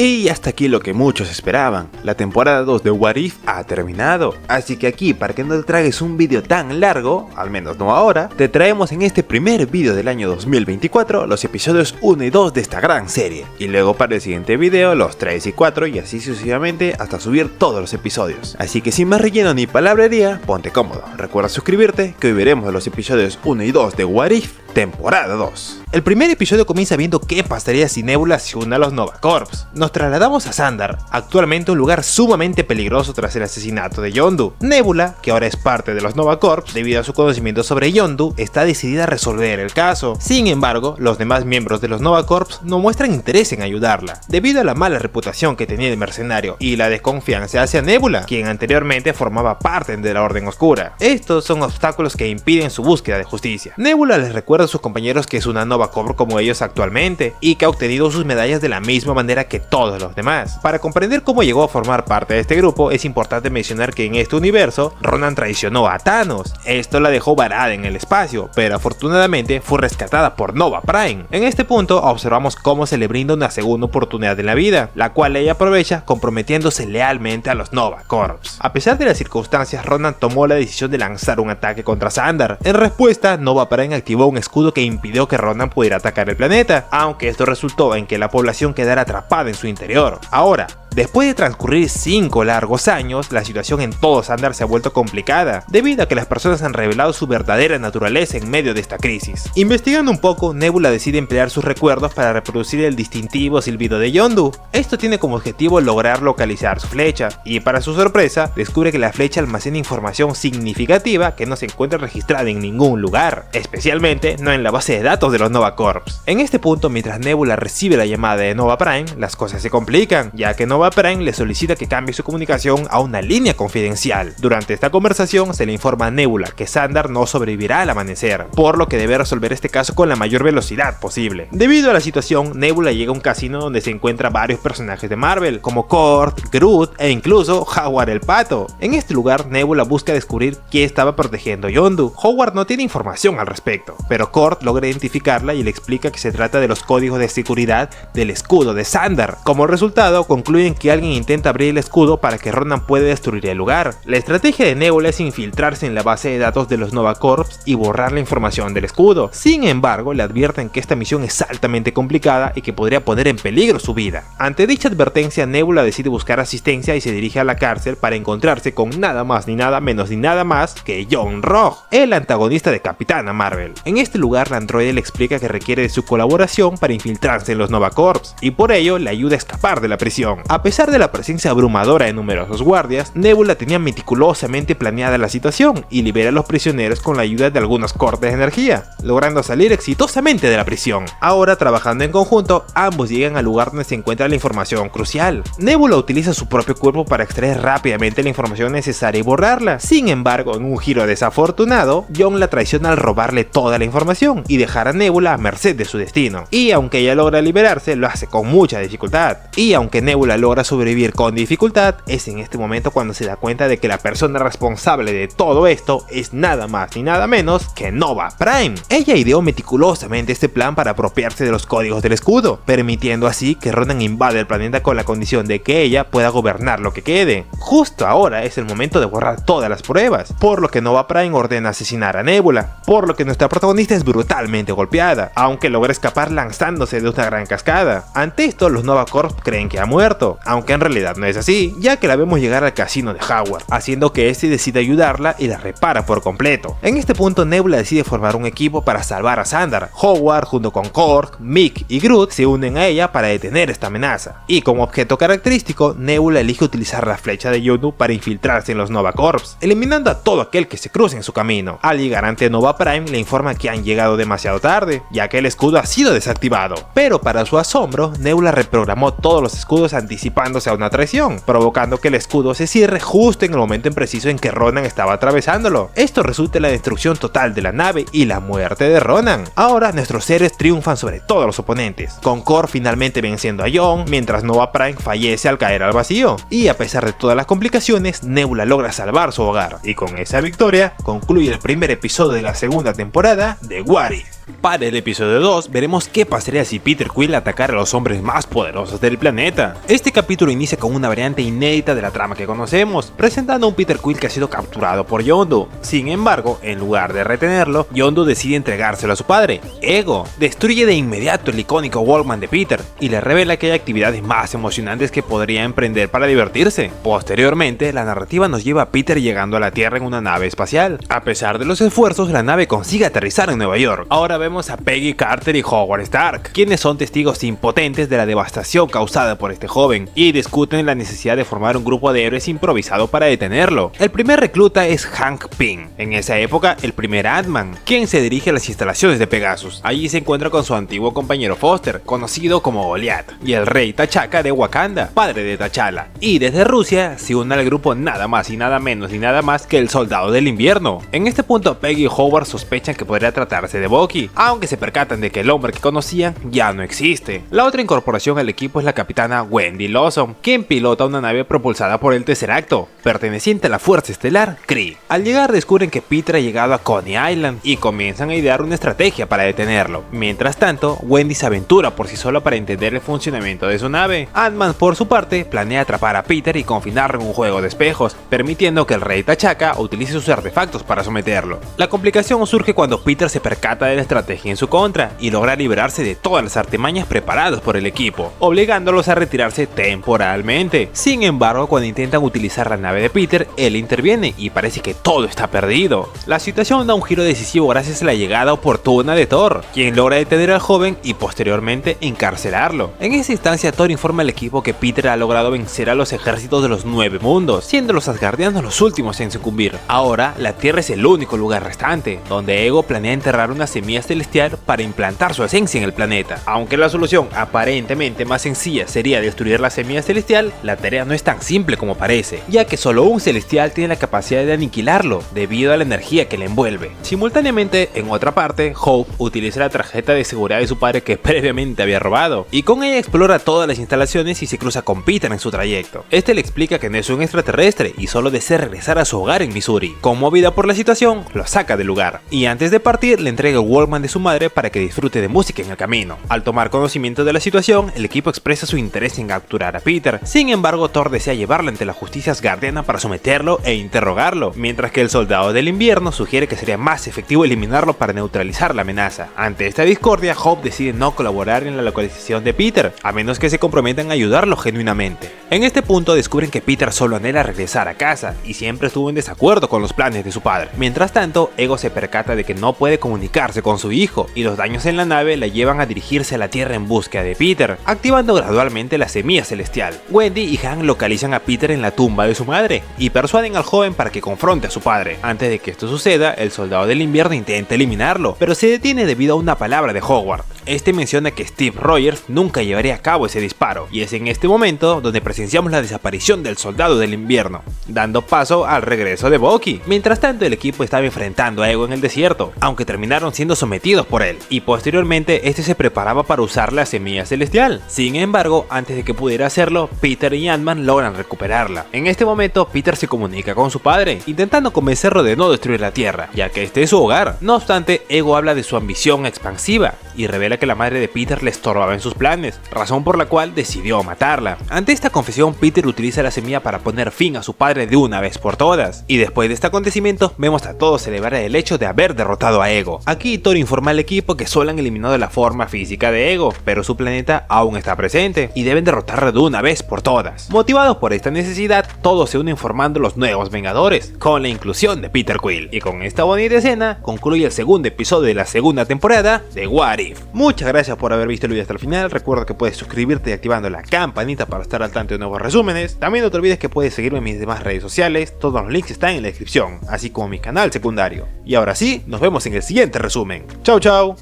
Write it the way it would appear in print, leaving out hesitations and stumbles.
Y hasta aquí lo que muchos esperaban, la temporada 2 de What If ha terminado, así que aquí para que no te tragues un vídeo tan largo, al menos no ahora, te traemos en este primer vídeo del año 2024 los episodios 1 y 2 de esta gran serie, y luego para el siguiente vídeo los 3 y 4 y así sucesivamente hasta subir todos los episodios. Así que sin más relleno ni palabrería, ponte cómodo, recuerda suscribirte que hoy veremos los episodios 1 y 2 de What If, temporada 2. El primer episodio comienza viendo qué pasaría si Nebula se une a los Nova Corps. Nos trasladamos a Xandar, actualmente un lugar sumamente peligroso tras el asesinato de Yondu. Nebula, que ahora es parte de los Nova Corps debido a su conocimiento sobre Yondu, está decidida a resolver el caso. Sin embargo, los demás miembros de los Nova Corps no muestran interés en ayudarla, debido a la mala reputación que tenía el mercenario y la desconfianza hacia Nebula, quien anteriormente formaba parte de la Orden Oscura. Estos son obstáculos que impiden su búsqueda de justicia. Nebula les recuerda a sus compañeros que es una Nova Corps como ellos actualmente y que ha obtenido sus medallas de la misma manera que todos los demás. Para comprender cómo llegó a formar parte de este grupo es importante mencionar que en este universo Ronan traicionó a Thanos. Esto la dejó varada en el espacio, pero afortunadamente fue rescatada por Nova Prime. En este punto observamos cómo se le brinda una segunda oportunidad en la vida, la cual ella aprovecha comprometiéndose lealmente a los Nova Corps. A pesar de las circunstancias, Ronan tomó la decisión de lanzar un ataque contra Xandar. En respuesta, Nova Prime activó un escudo que impidió que Ronan pudiera atacar el planeta, aunque esto resultó en que la población quedara atrapada en su interior. Ahora, después de transcurrir 5 largos años, la situación en todo Xandar se ha vuelto complicada, debido a que las personas han revelado su verdadera naturaleza en medio de esta crisis. Investigando un poco, Nebula decide emplear sus recuerdos para reproducir el distintivo silbido de Yondu. Esto tiene como objetivo lograr localizar su flecha, y para su sorpresa, descubre que la flecha almacena información significativa que no se encuentra registrada en ningún lugar, especialmente no en la base de datos de los Nova Corps. En este punto, mientras Nebula recibe la llamada de Nova Prime, las cosas se complican, ya que Nova Prime le solicita que cambie su comunicación a una línea confidencial. Durante esta conversación se le informa a Nebula que Xandar no sobrevivirá al amanecer, por lo que debe resolver este caso con la mayor velocidad posible. Debido a la situación, Nebula llega a un casino donde se encuentran varios personajes de Marvel, como Kurt, Groot e incluso Howard el Pato. En este lugar, Nebula busca descubrir quién estaba protegiendo a Yondu. Howard no tiene información al respecto, pero Kurt logra identificarla y le explica que se trata de los códigos de seguridad del escudo de Xandar. Como resultado, concluyen que alguien intenta abrir el escudo para que Ronan pueda destruir el lugar. La estrategia de Nebula es infiltrarse en la base de datos de los Nova Corps y borrar la información del escudo. Sin embargo, le advierten que esta misión es altamente complicada y que podría poner en peligro su vida. Ante dicha advertencia, Nebula decide buscar asistencia y se dirige a la cárcel para encontrarse con nada más ni nada menos ni nada más que John Rogue, el antagonista de Capitana Marvel. En este lugar, la androide le explica que requiere de su colaboración para infiltrarse en los Nova Corps y por ello le ayuda a escapar de la prisión. A pesar de la presencia abrumadora de numerosos guardias, Nebula tenía meticulosamente planeada la situación y libera a los prisioneros con la ayuda de algunos cortes de energía, logrando salir exitosamente de la prisión. Ahora, trabajando en conjunto, ambos llegan al lugar donde se encuentra la información crucial. Nebula utiliza su propio cuerpo para extraer rápidamente la información necesaria y borrarla. Sin embargo, en un giro desafortunado, John la traiciona al robarle toda la información y dejar a Nebula a merced de su destino. Y aunque ella logra liberarse, lo hace con mucha dificultad. Y aunque Nebula logra sobrevivir con dificultad, es en este momento cuando se da cuenta de que la persona responsable de todo esto es nada más ni nada menos que Nova Prime. Ella ideó meticulosamente este plan para apropiarse de los códigos del escudo, permitiendo así que Ronan invade el planeta con la condición de que ella pueda gobernar lo que quede. Justo ahora es el momento de borrar todas las pruebas, por lo que Nova Prime ordena asesinar a Nebula, por lo que nuestra protagonista es brutalmente golpeada, aunque logra escapar lanzándose de una gran cascada. Ante esto, los Nova Corps creen que ha muerto, aunque en realidad no es así, ya que la vemos llegar al casino de Howard, haciendo que este decida ayudarla y la repara por completo. En este punto, Nebula decide formar un equipo para salvar a Xandar. Howard, junto con Korg, Mick y Groot, se unen a ella para detener esta amenaza. Y como objeto característico, Nebula elige utilizar la flecha de Yondu para infiltrarse en los Nova Corps, eliminando a todo aquel que se cruce en su camino. Al llegar ante Nova Prime, le informa que han llegado demasiado tarde, ya que el escudo ha sido desactivado. Pero para su asombro, Nebula reprogramó todos los escudos anticipándose a una traición, provocando que el escudo se cierre justo en el momento preciso en que Ronan estaba atravesándolo. Esto resulta en la destrucción total de la nave y la muerte de Ronan. Ahora nuestros héroes triunfan sobre todos los oponentes, con Korg finalmente venciendo a John, mientras Nova Prime fallece al caer al vacío. Y a pesar de todas las complicaciones, Nebula logra salvar su hogar, y con esa victoria concluye el primer episodio de la segunda temporada de What If. Para el episodio 2 veremos qué pasaría si Peter Quill atacara a los hombres más poderosos del planeta. Este capítulo inicia con una variante inédita de la trama que conocemos, presentando a un Peter Quill que ha sido capturado por Yondu. Sin embargo, en lugar de retenerlo, Yondu decide entregárselo a su padre, Ego. Destruye de inmediato el icónico Walkman de Peter y le revela que hay actividades más emocionantes que podría emprender para divertirse. Posteriormente, la narrativa nos lleva a Peter llegando a la Tierra en una nave espacial. A pesar de los esfuerzos, la nave consigue aterrizar en Nueva York. Ahora vemos a Peggy Carter y Howard Stark, quienes son testigos impotentes de la devastación causada por este joven, y discuten la necesidad de formar un grupo de héroes improvisado para detenerlo. El primer recluta es Hank Pym, en esa época el primer Ant-Man, quien se dirige a las instalaciones de Pegasus. Allí se encuentra con su antiguo compañero Foster, conocido como Goliath, y el rey T'Chaka de Wakanda, padre de T'Challa. Y desde Rusia se une al grupo nada más y nada menos ni nada más que el Soldado del Invierno. En este punto Peggy y Howard sospechan que podría tratarse de Bucky, aunque se percatan de que el hombre que conocían ya no existe. La otra incorporación al equipo es la capitana Wendy Lawson, quien pilota una nave propulsada por el Tesseracto, perteneciente a la Fuerza Estelar Kree. Al llegar descubren que Peter ha llegado a Coney Island y comienzan a idear una estrategia para detenerlo. Mientras tanto, Wendy se aventura por sí sola para entender el funcionamiento de su nave. Ant-Man, por su parte, planea atrapar a Peter y confinarlo en un juego de espejos, permitiendo que el rey T'Chaka utilice sus artefactos para someterlo. La complicación surge cuando Peter se percata de la estrategia en su contra y logra liberarse de todas las artimañas preparadas por el equipo, obligándolos a retirarse temporalmente. Sin embargo, cuando intentan utilizar la nave de Peter, él interviene y parece que todo está perdido. La situación da un giro decisivo gracias a la llegada oportuna de Thor, quien logra detener al joven y posteriormente encarcelarlo. En esa instancia, Thor informa al equipo que Peter ha logrado vencer a los ejércitos de los 9 mundos, siendo los Asgardianos los últimos en sucumbir. Ahora, la Tierra es el único lugar restante, donde Ego planea enterrar una semilla celestial para implantar su esencia en el planeta. Aunque la solución aparentemente más sencilla sería destruir la semilla celestial, la tarea no es tan simple como parece, ya que solo un celestial tiene la capacidad de aniquilarlo debido a la energía que le envuelve. Simultáneamente, en otra parte, Hope utiliza la tarjeta de seguridad de su padre que previamente había robado, y con ella explora todas las instalaciones y se cruza con Peter en su trayecto. Este le explica que no es un extraterrestre y solo desea regresar a su hogar en Missouri. Conmovida por la situación, lo saca del lugar, y antes de partir le entrega el Walkman de su madre para que disfrute de música en el camino. Al tomar conocimiento de la situación, el equipo expresa su interés en capturar a Peter. Sin embargo, Thor desea llevarlo ante la justicia asgardiana para someterlo e interrogarlo, mientras que el Soldado del Invierno sugiere que sería más efectivo eliminarlo para neutralizar la amenaza. Ante esta discordia, Hope decide no colaborar en la localización de Peter, a menos que se comprometan a ayudarlo genuinamente. En este punto descubren que Peter solo anhela regresar a casa y siempre estuvo en desacuerdo con los planes de su padre. Mientras tanto, Ego se percata de que no puede comunicarse con su hijo y los daños en la nave la llevan a dirigirse a la Tierra en búsqueda de Peter, activando gradualmente la semilla celestial. Wendy y Hank localizan a Peter en la tumba de su madre y persuaden al joven para que confronte a su padre. Antes de que esto suceda, el Soldado del Invierno intenta eliminarlo, pero se detiene debido a una palabra de Howard. Este menciona que Steve Rogers nunca llevaría a cabo ese disparo, y es en este momento donde presenciamos la desaparición del Soldado del Invierno, dando paso al regreso de Bucky. Mientras tanto, el equipo estaba enfrentando a Ego en el desierto, aunque terminaron siendo sometidos por él, y posteriormente este se preparaba para usar la semilla celestial. Sin embargo, antes de que pudiera hacerlo, Peter y Ant-Man logran recuperarla. En este momento, Peter se comunica con su padre, intentando convencerlo de no destruir la Tierra, ya que este es su hogar. No obstante, Ego habla de su ambición expansiva y revela que la madre de Peter le estorbaba en sus planes, razón por la cual decidió matarla. Ante esta confesión, Peter utiliza la semilla para poner fin a su padre de una vez por todas, y después de este acontecimiento vemos a todos celebrar el hecho de haber derrotado a Ego. Aquí Thor informa al equipo que solo han eliminado la forma física de Ego, pero su planeta aún está presente y deben derrotarlo de una vez por todas. Motivados por esta necesidad, todos se unen formando los nuevos Vengadores, con la inclusión de Peter Quill. Y con esta bonita escena concluye el segundo episodio de la segunda temporada de What If. Muchas gracias por haber visto el video hasta el final. Recuerda que puedes suscribirte y activando la campanita para estar al tanto de nuevos resúmenes. También no te olvides que puedes seguirme en mis demás redes sociales, todos los links están en la descripción, así como mi canal secundario. Y ahora sí, nos vemos en el siguiente resumen. Chau chau.